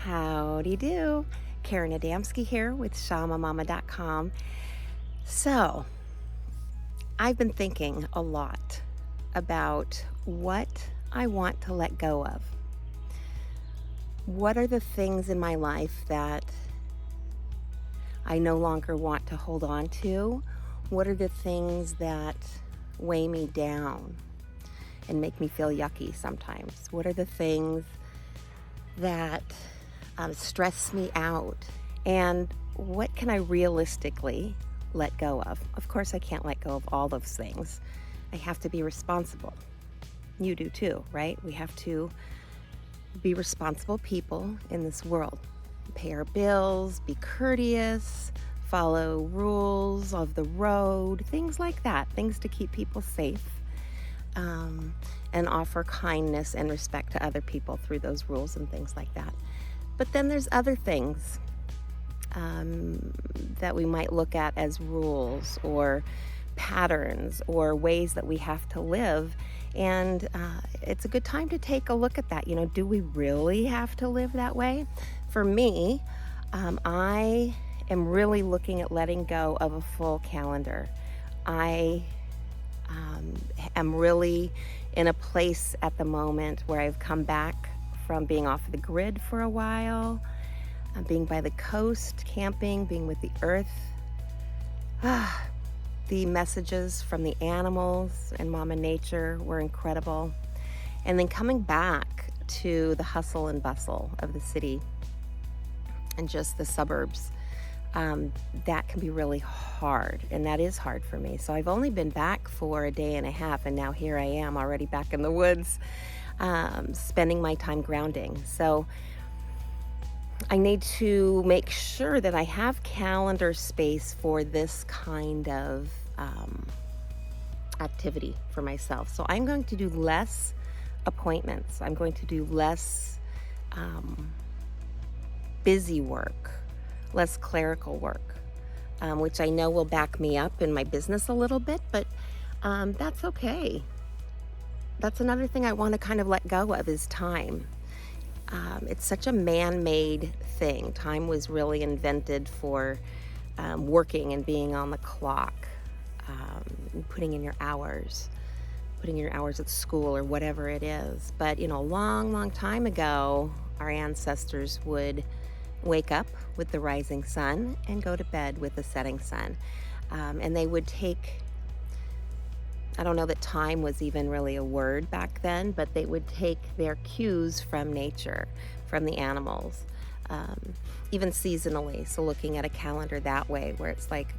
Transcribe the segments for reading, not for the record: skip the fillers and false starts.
Howdy do. Karen Adamski here with ShamaMama.com. So, I've been thinking a lot about what I want to let go of. What are the things in my life that I no longer want to hold on to? What are the things that weigh me down and make me feel yucky sometimes? What are the things that stress me out? And what can I realistically let go of? Of course, I can't let go of all those things. I have to be responsible. You do too, right? We have to be responsible people in this world. Pay our bills, be courteous, follow rules of the road, things like that, things to keep people safe. And offer kindness and respect to other people through those rules and things like that. But then there's other things that we might look at as rules or patterns or ways that we have to live. And it's a good time to take a look at that. You know, do we really have to live that way? For me, I am really looking at letting go of a full calendar. I am really in a place at the moment where I've come back from being off the grid for a while, being by the coast, camping, being with the earth. The messages from the animals and Mama Nature were incredible. And then coming back to the hustle and bustle of the city and just the suburbs. That can be really hard, and that is hard for me. So I've only been back for a day and a half, and now here I am already back in the woods, spending my time grounding. So I need to make sure that I have calendar space for this kind of activity for myself. So I'm going to do less appointments. I'm going to do less busy work, less clerical work, which I know will back me up in my business a little bit, but that's okay. That's another thing I want to kind of let go of is time. It's such a man-made thing. Time was really invented for working and being on the clock, and putting in your hours at school or whatever it is. But, you know, a long, long time ago, our ancestors would wake up with the rising sun and go to bed with the setting sun. And they would take, I don't know that time was even really a word back then, but they would take their cues from nature, from the animals, even seasonally. So looking at a calendar that way, where it's like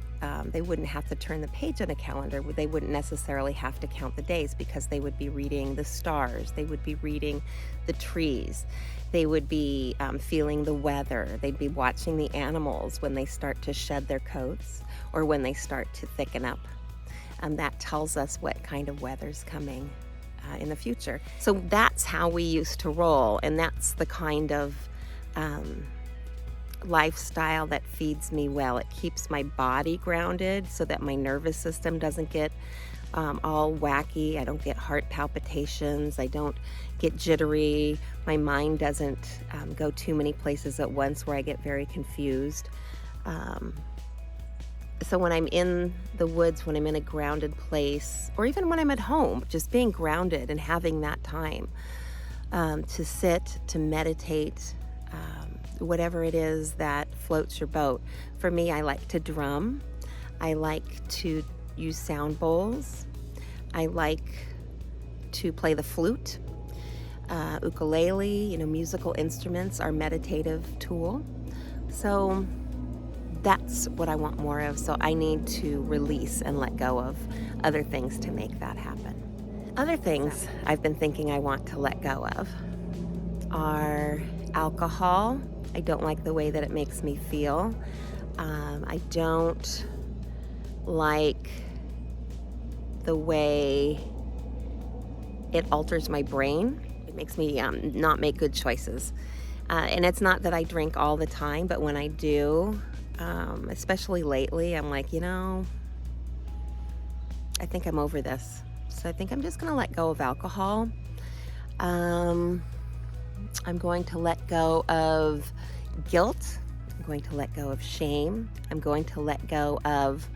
they wouldn't have to turn the page on a calendar. They wouldn't necessarily have to count the days because they would be reading the stars. They would be reading the trees. They would be feeling the weather. They'd be watching the animals when they start to shed their coats or when they start to thicken up. That tells us what kind of weather's coming in the future. So that's how we used to roll, and that's the kind of lifestyle that feeds me well. It keeps my body grounded so that my nervous system doesn't get all wacky. I don't get heart palpitations. I don't get jittery. My mind doesn't go too many places at once where I get very confused. So when I'm in the woods, when I'm in a grounded place, or even when I'm at home, just being grounded and having that time to sit, to meditate, whatever it is that floats your boat. For me, I like to drum. I like to use sound bowls. I like to play the flute, ukulele, musical instruments are meditative tool. So that's what I want more of. So I need to release and let go of other things to make that happen. Other things I've been thinking I want to let go of are alcohol. I don't like the way that it makes me feel. I don't like the way it alters my brain. It makes me not make good choices. And it's not that I drink all the time, but when I do, especially lately, I'm like, I think I'm over this. So I think I'm just going to let go of alcohol. I'm going to let go of guilt. I'm going to let go of shame. I'm going to let go of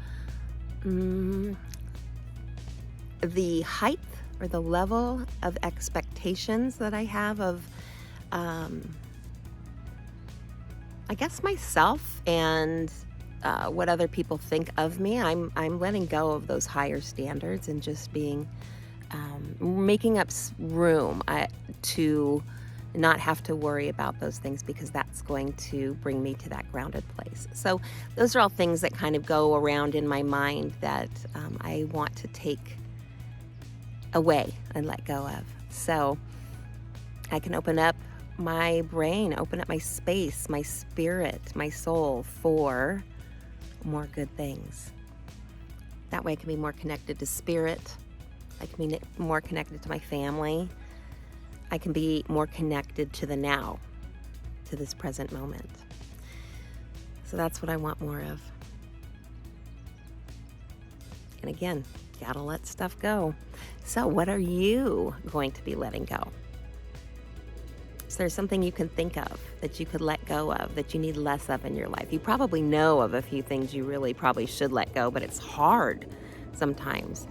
the height or the level of expectations that I have of, I guess, myself and what other people think of me. I'm letting go of those higher standards and just being, making up room to not have to worry about those things, because that's going to bring me to that grounded place. So those are all things that kind of go around in my mind that I want to take away and let go of. So I can open up my brain, open up my space, my spirit, my soul for more good things. That way I can be more connected to spirit. I can be more connected to my family. I can be more connected to the now, to this present moment. So that's what I want more of. And again, gotta let stuff go. So what are you going to be letting go? Is there something you can think of that you could let go of, that you need less of in your life? You probably know of a few things you really probably should let go, but it's hard sometimes.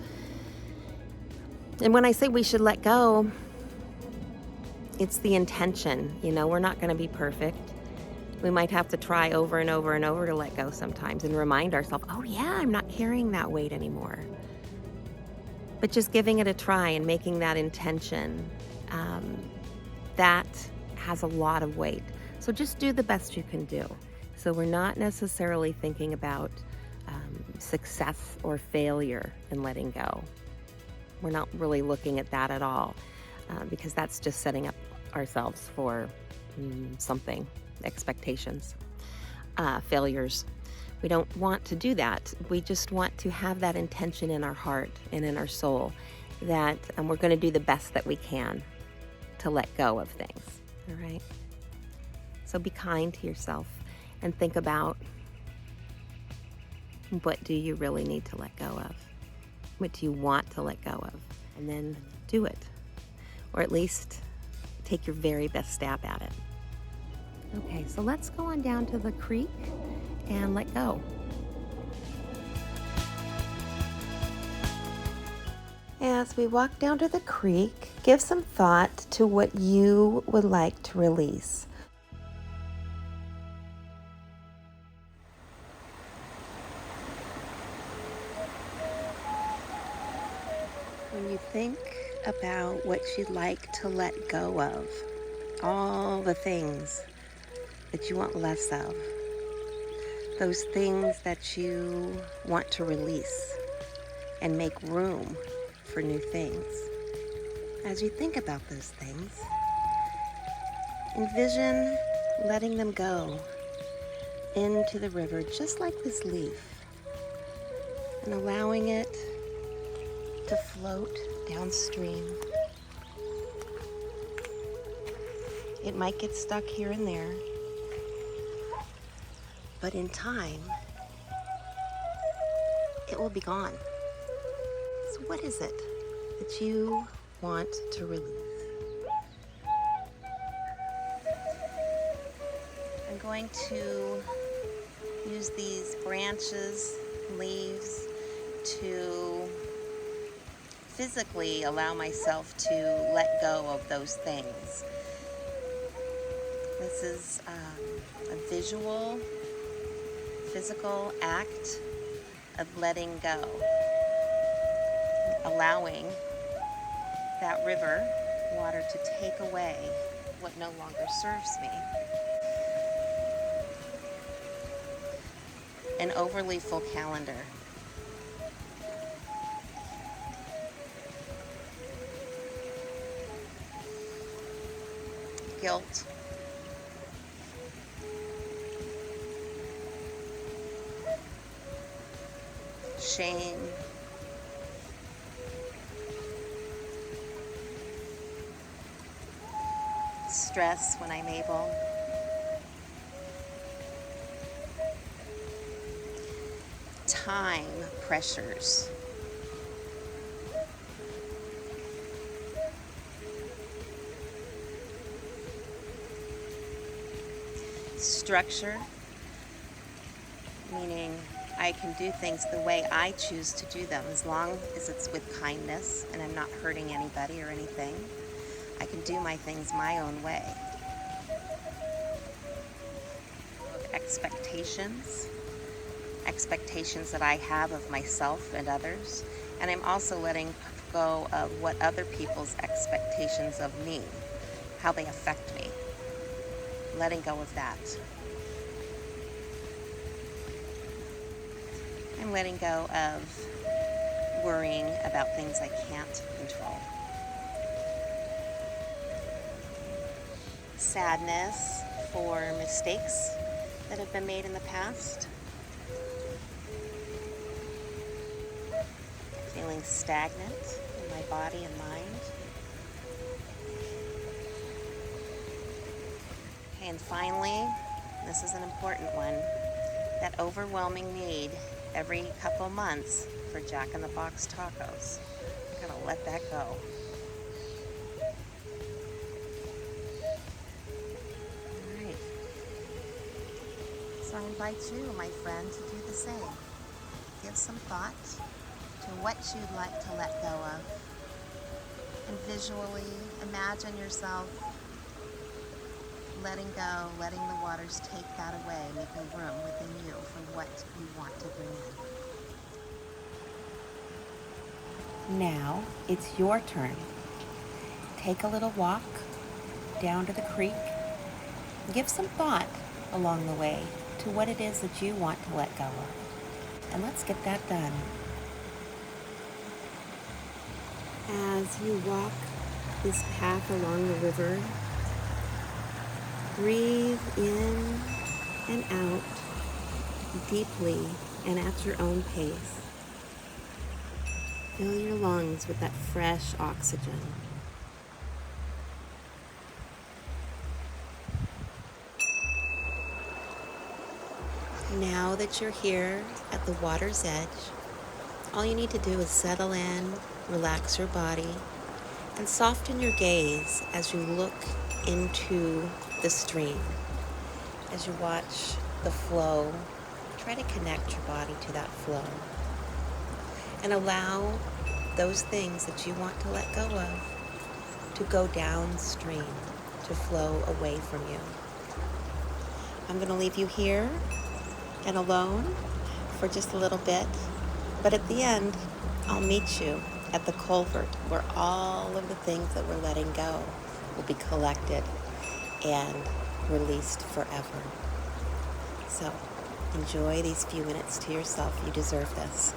And when I say we should let go, it's the intention. We're not going to be perfect. We might have to try over and over and over to let go sometimes and remind ourselves, oh yeah, I'm not carrying that weight anymore. But just giving it a try and making that intention, that has a lot of weight. So just do the best you can do. So we're not necessarily thinking about success or failure in letting go. We're not really looking at that at all, because that's just setting up ourselves for something, expectations, failures. We don't want to do that. We just want to have that intention in our heart and in our soul that we're going to do the best that we can to let go of things. All right? So be kind to yourself and think about, what do you really need to let go of? What do you want to let go of? And then do it. Or at least take your very best stab at it. Okay, so let's go on down to the creek and let go. As we walk down to the creek, give some thought to what you would like to release. When you think about what you'd like to let go of, all the things that you want less of, those things that you want to release and make room for new things. As you think about those things, envision letting them go into the river just like this leaf, and allowing it to float downstream. It might get stuck here and there, but in time, it will be gone. So what is it that you want to release? I'm going to use these branches, leaves, to physically allow myself to let go of those things. This is a visual, physical act of letting go, allowing that river water to take away what no longer serves me. An overly full calendar. Guilt. Shame. Stress when I'm able. Time pressures. Structure, meaning I can do things the way I choose to do them, as long as it's with kindness and I'm not hurting anybody or anything. I can do my things my own way. Expectations that I have of myself and others, and I'm also letting go of what other people's expectations of me, how they affect me. Letting go of that. I'm letting go of worrying about things I can't control. Sadness for mistakes that have been made in the past. Feeling stagnant in my body and mind. Okay, and finally, this is an important one, that overwhelming need every couple months for Jack in the Box tacos. I'm gonna let that go. Alright. So I invite you, my friend, to do the same. Give some thought to what you'd like to let go of. And visually imagine yourself letting go, letting the waters take that away, making room within you for what you want to bring in. Now it's your turn. Take a little walk down to the creek. Give some thought along the way to what it is that you want to let go of. And let's get that done. As you walk this path along the river, breathe in and out deeply and at your own pace. Fill your lungs with that fresh oxygen. Now that you're here at the water's edge, all you need to do is settle in, relax your body, and soften your gaze as you look into the stream. As you watch the flow, try to connect your body to that flow. And allow those things that you want to let go of to go downstream, to flow away from you. I'm going to leave you here and alone for just a little bit, but at the end, I'll meet you at the culvert where all of the things that we're letting go will be collected and released forever. So enjoy these few minutes to yourself. You deserve this.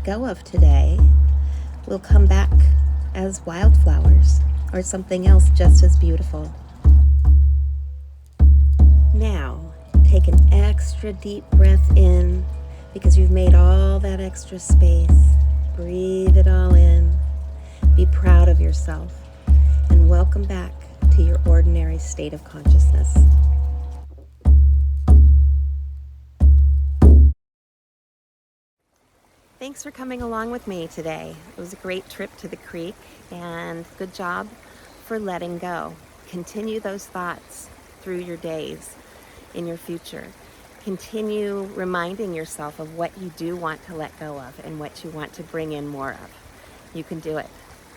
let go of today will come back as wildflowers or something else just as beautiful. Now, take an extra deep breath in because you've made all that extra space. Breathe it all in. Be proud of yourself and welcome back to your ordinary state of consciousness. Thanks for coming along with me today. It was a great trip to the creek, and good job for letting go. Continue those thoughts through your days in your future. Continue reminding yourself of what you do want to let go of and what you want to bring in more of. You can do it.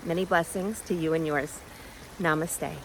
Many blessings to you and yours. Namaste.